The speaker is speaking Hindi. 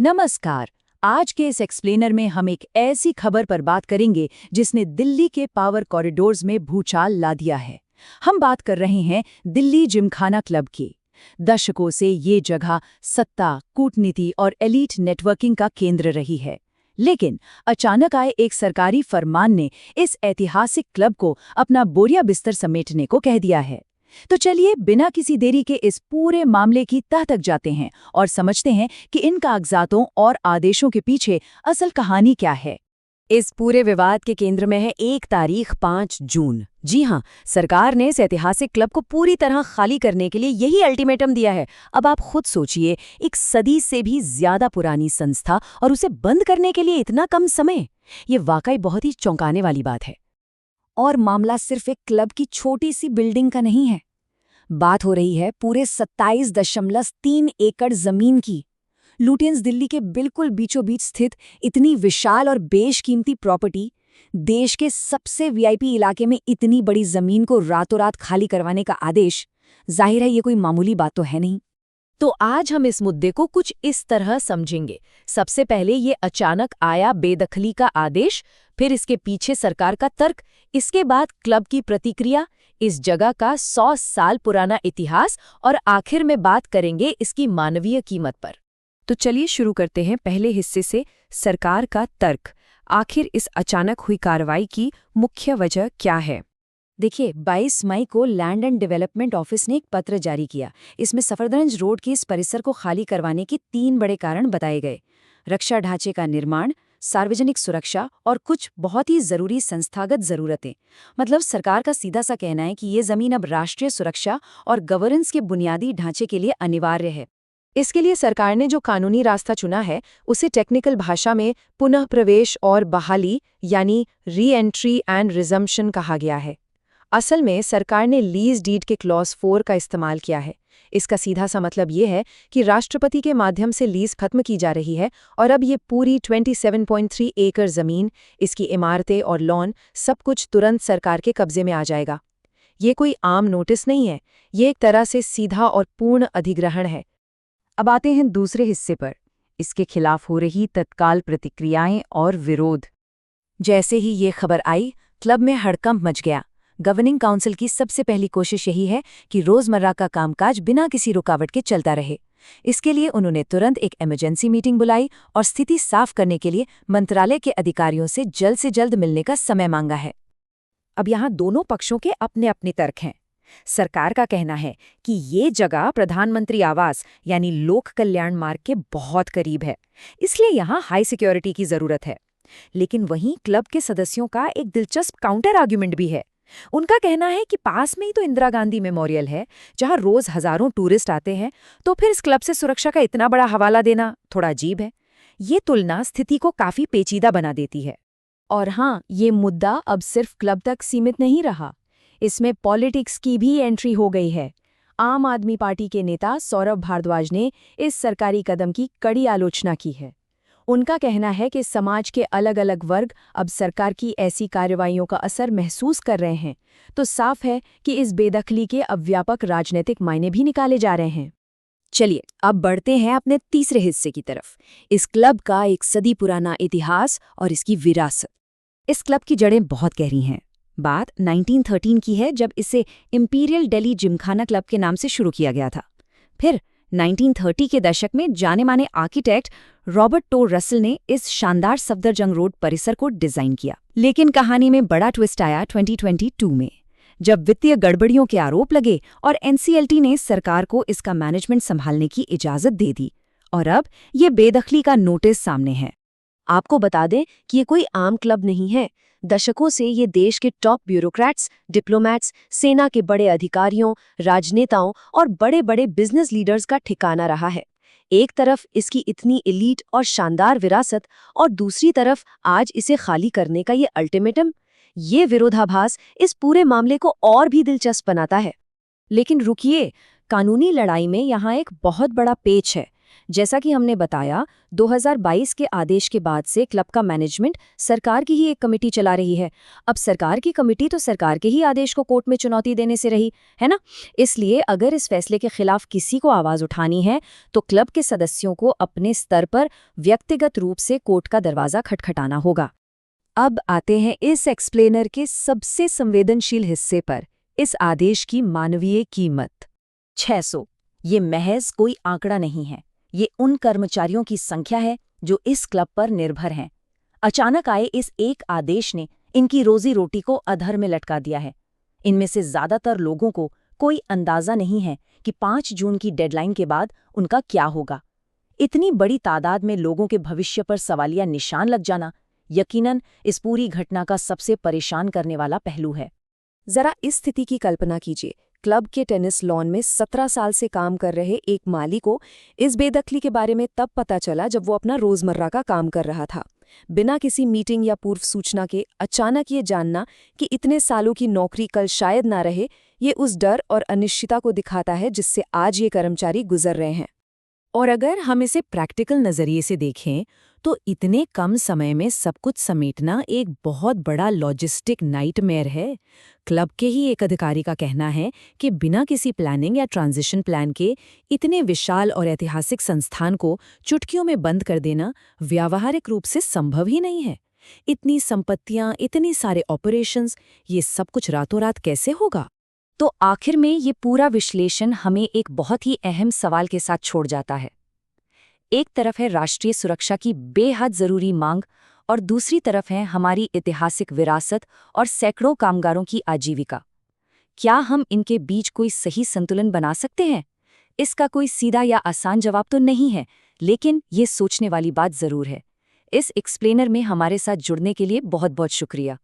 नमस्कार। आज के इस एक्सप्लेनर में हम एक ऐसी खबर पर बात करेंगे जिसने दिल्ली के पावर कॉरिडोर्स में भूचाल ला दिया है। हम बात कर रहे हैं दिल्ली जिमखाना क्लब की। दशकों से ये जगह सत्ता, कूटनीति और एलीट नेटवर्किंग का केंद्र रही है। लेकिन अचानक आए एक सरकारी फरमान ने इस ऐतिहासिक क्लब को अपना बोरिया बिस्तर समेटने को कह दिया है। तो चलिए बिना किसी देरी के इस पूरे मामले की तह तक जाते हैं और समझते हैं कि इन कागजातों और आदेशों के पीछे असल कहानी क्या है। इस पूरे विवाद के केंद्र में है एक तारीख 5 जून। जी हाँ, सरकार ने इस ऐतिहासिक क्लब को पूरी तरह खाली करने के लिए यही अल्टीमेटम दिया है। अब आप खुद सोचिए, एक सदी से भी ज्यादा पुरानी संस्था और उसे बंद करने के लिए इतना कम समय। ये वाकई बहुत ही चौंकाने वाली बात है। और मामला सिर्फ एक क्लब की छोटी सी बिल्डिंग का नहीं है। बात हो रही है पूरे 27.3 एकड़ जमीन की। लुटियंस दिल्ली के बिल्कुल बीचों बीच स्थित इतनी विशाल और बेशकीमती प्रॉपर्टी, देश के सबसे वीआईपी इलाके में इतनी बड़ी जमीन को रातों रात खाली करवाने का आदेश, जाहिर है ये कोई मामूली बात तो है नहीं। तो आज हम इस मुद्दे को कुछ इस तरह समझेंगे। सबसे पहले ये अचानक आया बेदखली का आदेश, फिर इसके पीछे सरकार का तर्क, इसके बाद क्लब की प्रतिक्रिया, इस जगह का 100 साल पुराना इतिहास और आखिर में बात करेंगे इसकी मानवीय कीमत पर। तो चलिए शुरू करते हैं पहले हिस्से से, सरकार का तर्क। आखिर इस अचानक हुई कार्रवाई की मुख्य वजह क्या है? देखिए, 22 मई को लैंड एंड डेवलपमेंट ऑफिस ने एक पत्र जारी किया। इसमें सफदरजंग रोड के इस परिसर को खाली करवाने के 3 बड़े कारण बताए गए: रक्षा ढांचे का निर्माण, सार्वजनिक सुरक्षा और कुछ बहुत ही जरूरी संस्थागत जरूरतें। मतलब सरकार का सीधा सा कहना है कि ये जमीन अब राष्ट्रीय सुरक्षा और गवर्नेंस के बुनियादी ढांचे के लिए अनिवार्य है। इसके लिए सरकार ने जो कानूनी रास्ता चुना है उसे टेक्निकल भाषा में पुनः प्रवेश और बहाली यानी री एंट्री एंड रिजम्पशन कहा गया है। असल में सरकार ने लीज डीड के क्लॉज 4 का इस्तेमाल किया है। इसका सीधा सा मतलब ये है कि राष्ट्रपति के माध्यम से लीज खत्म की जा रही है और अब ये पूरी 27.3 एकड़ जमीन, इसकी इमारतें और लॉन, सब कुछ तुरंत सरकार के कब्जे में आ जाएगा। ये कोई आम नोटिस नहीं है, ये एक तरह से सीधा और पूर्ण अधिग्रहण है। अब आते हैं दूसरे हिस्से पर, इसके खिलाफ हो रही तत्काल प्रतिक्रियाएं और विरोध। जैसे ही ये खबर आई, क्लब में हड़कंप मच गया। गवर्निंग काउंसिल की सबसे पहली कोशिश यही है कि रोजमर्रा का कामकाज बिना किसी रुकावट के चलता रहे। इसके लिए उन्होंने तुरंत एक इमरजेंसी मीटिंग बुलाई और स्थिति साफ करने के लिए मंत्रालय के अधिकारियों से जल्द मिलने का समय मांगा है। अब यहाँ दोनों पक्षों के अपने अपने तर्क हैं। सरकार का कहना है कि ये जगह प्रधानमंत्री आवास यानी लोक कल्याण मार्ग के बहुत करीब है, इसलिए यहाँ हाई सिक्योरिटी की जरूरत है। लेकिन वहीं क्लब के सदस्यों का एक दिलचस्प काउंटर आर्ग्यूमेंट भी है। उनका कहना है कि पास में ही तो इंदिरा गांधी मेमोरियल है, जहां रोज हजारों टूरिस्ट आते हैं, तो फिर इस क्लब से सुरक्षा का इतना बड़ा हवाला देना थोड़ा अजीब है। ये तुलना स्थिति को काफी पेचीदा बना देती है। और हाँ, ये मुद्दा अब सिर्फ क्लब तक सीमित नहीं रहा, इसमें पॉलिटिक्स की भी एंट्री हो गई है। आम आदमी पार्टी के नेता सौरभ भारद्वाज ने इस सरकारी कदम की कड़ी आलोचना की है। उनका कहना है कि समाज के अलग अलग वर्ग अब सरकार की ऐसी कार्रवाइयों का असर महसूस कर रहे हैं, तो साफ है कि इस बेदखली के अब व्यापक राजनीतिक मायने भी निकाले जा रहे हैं। चलिए अब बढ़ते हैं अपने तीसरे हिस्से की तरफ, इस क्लब का एक सदी पुराना इतिहास और इसकी विरासत। इस क्लब की जड़ें बहुत गहरी हैं। बात 1913 की है, जब इसे इंपीरियल दिल्ली जिमखाना क्लब के नाम से शुरू किया गया था। फिर 1930 के दशक में जाने माने आर्किटेक्ट रॉबर्ट टो रसल ने इस शानदार सफदरजंग रोड परिसर को डिजाइन किया। लेकिन कहानी में बड़ा ट्विस्ट आया 2022 में, जब वित्तीय गड़बड़ियों के आरोप लगे और एनसीएलटी ने सरकार को इसका मैनेजमेंट संभालने की इजाजत दे दी। और अब ये बेदखली का नोटिस सामने है। आपको बता दें कि ये कोई आम क्लब नहीं है। दशकों से ये देश के टॉप ब्यूरोक्रेट्स, डिप्लोमैट्स, सेना के बड़े अधिकारियों, राजनेताओं और बड़े बड़े बिजनेस लीडर्स का ठिकाना रहा है। एक तरफ इसकी इतनी एलीट और शानदार विरासत, और दूसरी तरफ आज इसे खाली करने का ये अल्टीमेटम। ये विरोधाभास इस पूरे मामले को और भी दिलचस्प बनाता है। लेकिन रुकिए, कानूनी लड़ाई में यहाँ एक बहुत बड़ा पेच है। जैसा कि हमने बताया, 2022 के आदेश के बाद से क्लब का मैनेजमेंट सरकार की ही एक कमेटी चला रही है। अब सरकार की कमेटी तो सरकार के ही आदेश को कोर्ट में चुनौती देने से रही, है ना? इसलिए अगर इस फैसले के खिलाफ किसी को आवाज उठानी है तो क्लब के सदस्यों को अपने स्तर पर व्यक्तिगत रूप से कोर्ट का दरवाजा खटखटाना होगा। अब आते हैं इस एक्सप्लेनर के सबसे संवेदनशील हिस्से पर, इस आदेश की मानवीय कीमत। 600 ये महज कोई आंकड़ा नहीं है, ये उन कर्मचारियों की संख्या है जो इस क्लब पर निर्भर हैं। अचानक आए इस एक आदेश ने इनकी रोजी रोटी को अधर में लटका दिया है। इनमें से ज्यादातर लोगों को कोई अंदाजा नहीं है कि 5 जून की डेडलाइन के बाद उनका क्या होगा। इतनी बड़ी तादाद में लोगों के भविष्य पर सवालिया निशान लग जाना यकीनन इस पूरी घटना का सबसे परेशान करने वाला पहलू है। जरा इस स्थिति की कल्पना कीजिए, क्लब के टेनिस लॉन में 17 साल से काम कर रहे एक माली को इस बेदखली के बारे में तब पता चला जब वो अपना रोजमर्रा का काम कर रहा था। बिना किसी मीटिंग या पूर्व सूचना के अचानक ये जानना कि इतने सालों की नौकरी कल शायद ना रहे, ये उस डर और अनिश्चितता को दिखाता है जिससे आज ये कर्मचारी गुजर रहे हैं। और अगर हम इसे प्रैक्टिकल नज़रिए से देखें तो इतने कम समय में सब कुछ समेटना एक बहुत बड़ा लॉजिस्टिक नाइटमेयर है। क्लब के ही एक अधिकारी का कहना है कि बिना किसी प्लानिंग या ट्रांजिशन प्लान के इतने विशाल और ऐतिहासिक संस्थान को चुटकियों में बंद कर देना व्यावहारिक रूप से संभव ही नहीं है। इतनी संपत्तियां, इतने सारे ऑपरेशंस, ये सब कुछ रातों रात कैसे होगा? तो आखिर में ये पूरा विश्लेषण हमें एक बहुत ही अहम सवाल के साथ छोड़ जाता है। एक तरफ है राष्ट्रीय सुरक्षा की बेहद जरूरी मांग और दूसरी तरफ है हमारी ऐतिहासिक विरासत और सैकड़ों कामगारों की आजीविका। क्या हम इनके बीच कोई सही संतुलन बना सकते हैं? इसका कोई सीधा या आसान जवाब तो नहीं है, लेकिन ये सोचने वाली बात जरूर है। इस एक्सप्लेनर में हमारे साथ जुड़ने के लिए बहुत बहुत शुक्रिया।